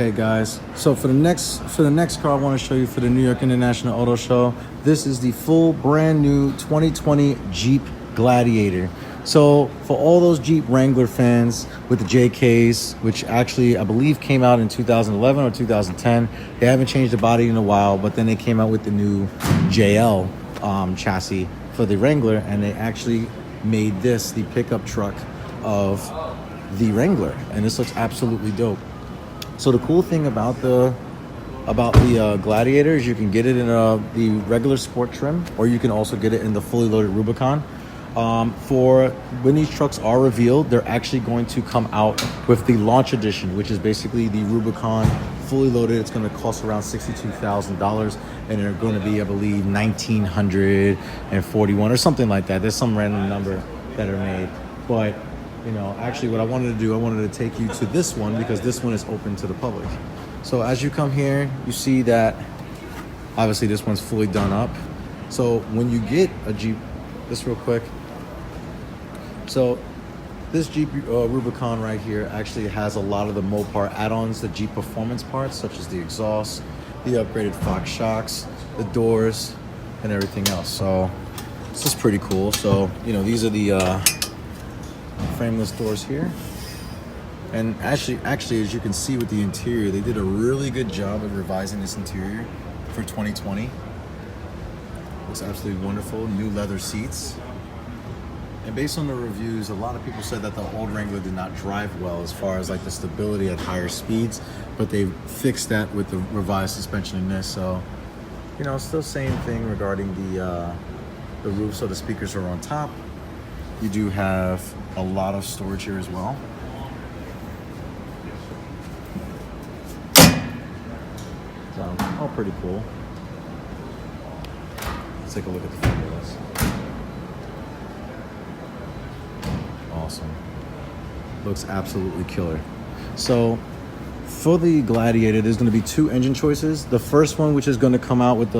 Okay guys, so for the next car I want to show you for the New York International Auto Show, this is the full brand new 2020 Jeep Gladiator. So for all those Jeep Wrangler fans with the JKs, which actually I believe came out in 2011 or 2010, they haven't changed the body in a while, but then they came out with the new JL chassis for the Wrangler, and they actually made this the pickup truck of the Wrangler, and this looks absolutely dope. So the cool thing about the Gladiator is you can get it in the regular sport trim, or you can also get it in the fully loaded Rubicon. For when these trucks are revealed, they're actually going to come out with the launch edition, which is basically the Rubicon fully loaded. It's going to cost around $62,000, and they're going to be, I believe, 1,941 or something like that. There's some random number that are made, but you know, actually what I wanted to do, I wanted to take you to this one because this one is open to the public. So as you come here, you see that obviously this one's fully done up. So when you get a Jeep, this real quick. So this Jeep Rubicon right here actually has a lot of the Mopar add-ons, the Jeep performance parts, such as the exhaust, the upgraded Fox shocks, the doors, and everything else. So this is pretty cool. So, you know, these are the frameless doors here, and actually as you can see with the interior, they did a really good job of revising this interior for 2020. Looks absolutely wonderful. New leather seats, and based on the reviews, a lot of people said that the old Wrangler did not drive well as far as like the stability at higher speeds, but they fixed that with the revised suspension in this. So, you know, still same thing regarding the roof. So the speakers are on top. You do have a lot of storage here as well. So, all pretty cool. Let's take a look at the front of this. Awesome. Looks absolutely killer. So, for the Gladiator, there's going to be two engine choices. The first one, which is going to come out with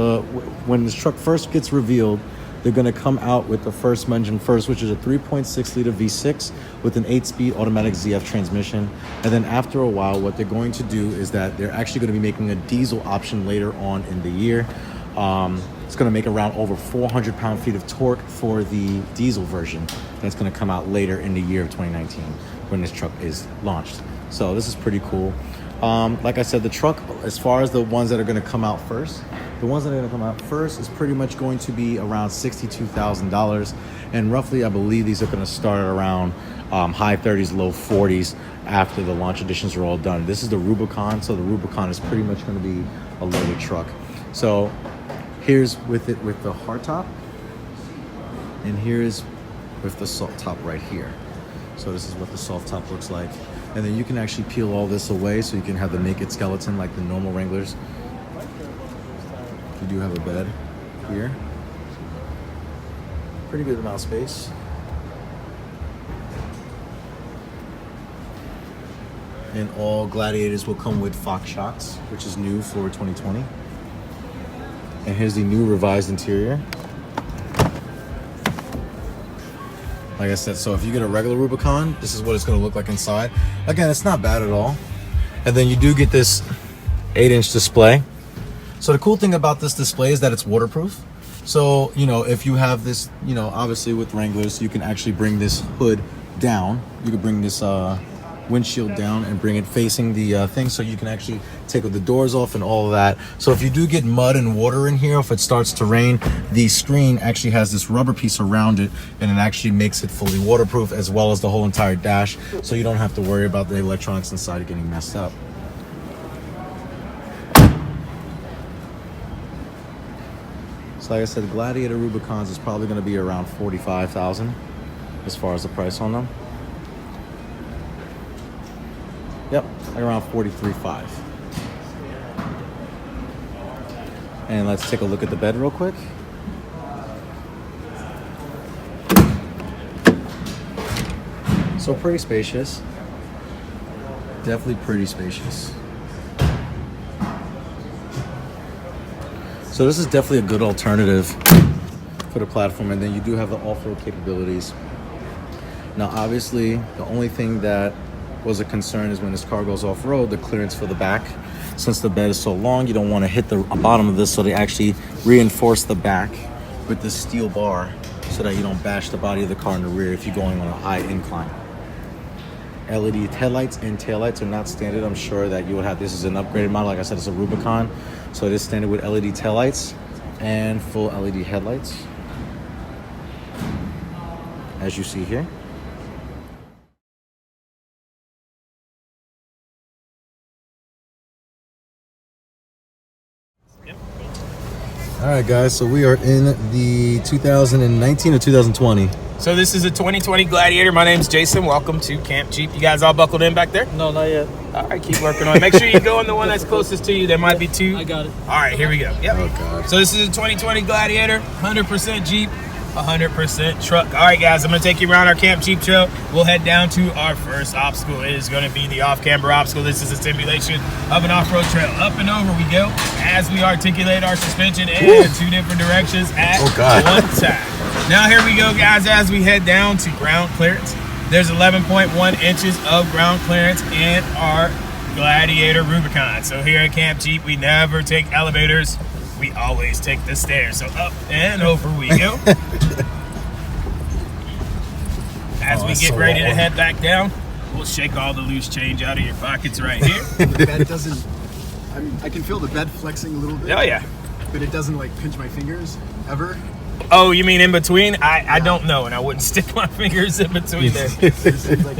when this truck first gets revealed, they're going to come out with the first engine first, which is a 3.6 liter V6 with an 8-speed automatic ZF transmission. And then after a while, what they're going to do is that they're actually going to be making a diesel option later on in the year. It's going to make around over 400 pound-feet of torque for the diesel version. That's going to come out later in the year of 2019 when this truck is launched. So this is pretty cool. Like I said, the truck, as far as the ones that are going to come out first, the ones that are going to come out first is pretty much going to be around $62,000, and roughly I believe these are going to start around high 30s, low 40s after the launch editions are all done. This is the Rubicon, so the Rubicon is pretty much going to be a loaded truck. So here's with it with the hardtop, and here's with the soft top right here. So this is what the soft top looks like, and then you can actually peel all this away so you can have the naked skeleton like the normal Wranglers. You do have a bed here. Pretty good amount of space. And all Gladiators will come with Fox shocks, which is new for 2020. And here's the new revised interior. Like I said, so if you get a regular Rubicon, this is what it's going to look like inside. Again, it's not bad at all. And then you do get this 8-inch display. So the cool thing about this display is that it's waterproof. So, you know, if you have this, you know, obviously with Wranglers, you can actually bring this hood down. You can bring this windshield down and bring it facing the thing, so you can actually take the doors off and all of that. So if you do get mud and water in here, if it starts to rain, the screen actually has this rubber piece around it, and it actually makes it fully waterproof, as well as the whole entire dash, so you don't have to worry about the electronics inside getting messed up. So like I said, Gladiator Rubicons is probably going to be around $45,000 as far as the price on them. Yep, like around $43,500. And let's take a look at the bed real quick. So pretty spacious. Definitely pretty spacious. So this is definitely a good alternative for the platform, and then you do have the off-road capabilities. Now obviously the only thing that was a concern is when this car goes off-road, the clearance for the back. Since the bed is so long, you don't want to hit the bottom of this, so they actually reinforce the back with this steel bar so that you don't bash the body of the car in the rear if you're going on a high incline. LED headlights and taillights are not standard. I'm sure that you would have, this is an upgraded model. Like I said, it's a Rubicon, so it is standard with LED taillights and full LED headlights, as you see here. All right, guys, so we are in the 2019 or 2020. So this is a 2020 Gladiator. My name's Jason. Welcome to Camp Jeep. You guys all buckled in back there? No, not yet. All right, keep working on it. Make sure you go on the one that's closest to you. There might be two. I got it. All right, here we go. Yep. Oh, God. So this is a 2020 Gladiator, 100% Jeep, 100% truck. All right, guys, I'm going to take you around our Camp Jeep trail. We'll head down to our first obstacle. It is going to be the off-camber obstacle. This is a simulation of an off-road trail. Up and over we go as we articulate our suspension in two different directions at one time. Now here we go, guys, as we head down to ground clearance. There's 11.1 inches of ground clearance in our Gladiator Rubicon. So here at Camp Jeep, we never take elevators. We always take the stairs. So up and over we go. As we get ready to head back down, we'll shake all the loose change out of your pockets right here. The bed doesn't, I can feel the bed flexing a little bit. Oh, yeah. But it doesn't like pinch my fingers ever. Oh, you mean in between? I don't know, and I wouldn't stick my fingers in between there. It's like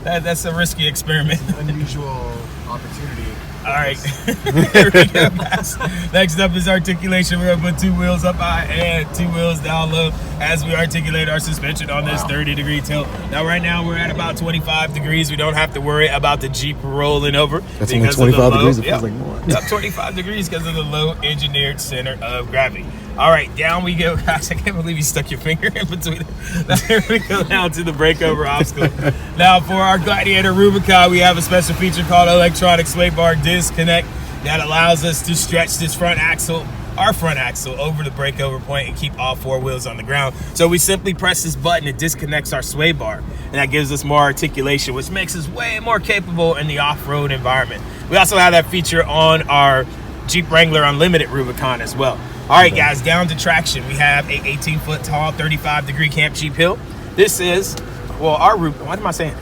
That's a risky experiment. unusual opportunity. All right, here we go, guys. Next up is articulation. We're gonna put two wheels up high and two wheels down low as we articulate our suspension on this 30-degree tilt. Now, right now, we're at about 25 degrees. We don't have to worry about the Jeep rolling over. That's only 25 degrees. It feels like more. Yep, 25 degrees because of the low engineered center of gravity. All right, down we go, guys. I can't believe you stuck your finger in between. Now, here we go down to the breakover obstacle. Now, for our Gladiator Rubicon, we have a special feature called electronic sway bar disconnect that allows us to stretch this our front axle over the breakover point and keep all four wheels on the ground. So we simply press this button, it disconnects our sway bar, and that gives us more articulation, which makes us way more capable in the off-road environment. We also have that feature on our Jeep Wrangler Unlimited Rubicon as well. All right, guys, down to traction. We have a 18-foot tall, 35-degree Camp Jeep hill. This is, well, our Rubicon, what am I saying?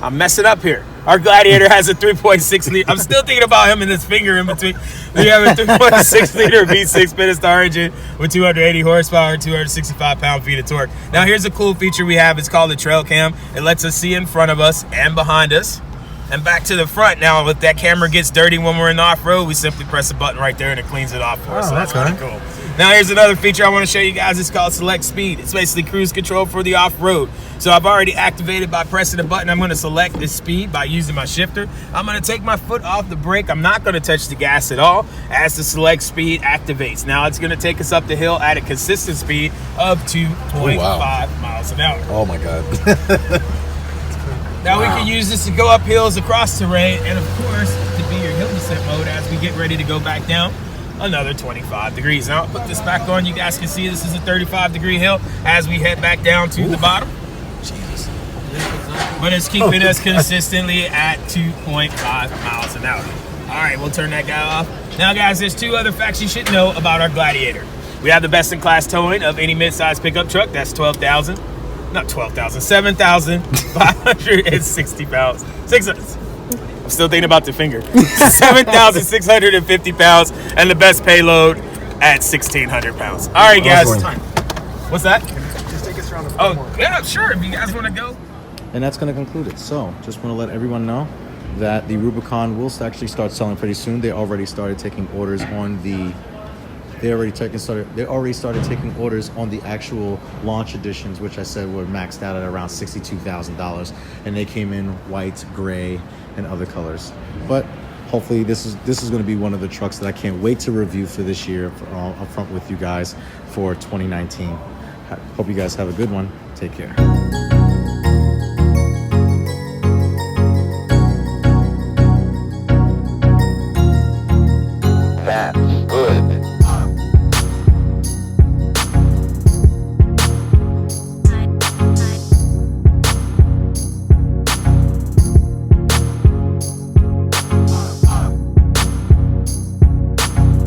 I'm messing up here. Our Gladiator has a 3.6 liter. I'm still thinking about him and his finger in between. We have a 3.6 liter V6 Pentastar engine with 280 horsepower, 265 pound-feet of torque. Now, here's a cool feature we have. It's called the Trail Cam. It lets us see in front of us and behind us and back to the front. Now, if that camera gets dirty when we're in the off-road, we simply press a button right there and it cleans it off for us. So that's pretty cool. Now, here's another feature I want to show you guys. It's called Select Speed. It's basically cruise control for the off-road. So I've already activated by pressing the button. I'm going to select this speed by using my shifter. I'm going to take my foot off the brake. I'm not going to touch the gas at all as the Select Speed activates. Now, it's going to take us up the hill at a consistent speed of 2.5 miles an hour. Oh, my God. Now we can use this to go up hills across terrain, and of course to be your hill descent mode as we get ready to go back down another 25 degrees. Now I'll put this back on. You guys can see this is a 35-degree hill as we head back down to the bottom. Jesus. But it's keeping us consistently at 2.5 miles an hour. All right, we'll turn that guy off. Now, guys, there's two other facts you should know about our Gladiator. We have the best-in-class towing of any mid-size pickup truck. That's 7,560 pounds. I'm still thinking about the finger. 7,650 pounds, and the best payload at 1,600 pounds. All right, guys. What's that? Just take us around the Oh, yeah, sure. If you guys want to go. And that's going to conclude it. So, just want to let everyone know that the Rubicon will actually start selling pretty soon. They already started taking orders on the. They already started taking orders on the actual launch editions, which I said were maxed out at around $62,000, and they came in white, gray, and other colors. But hopefully, this is going to be one of the trucks that I can't wait to review for this year up front with you guys for 2019. Hope you guys have a good one. Take care.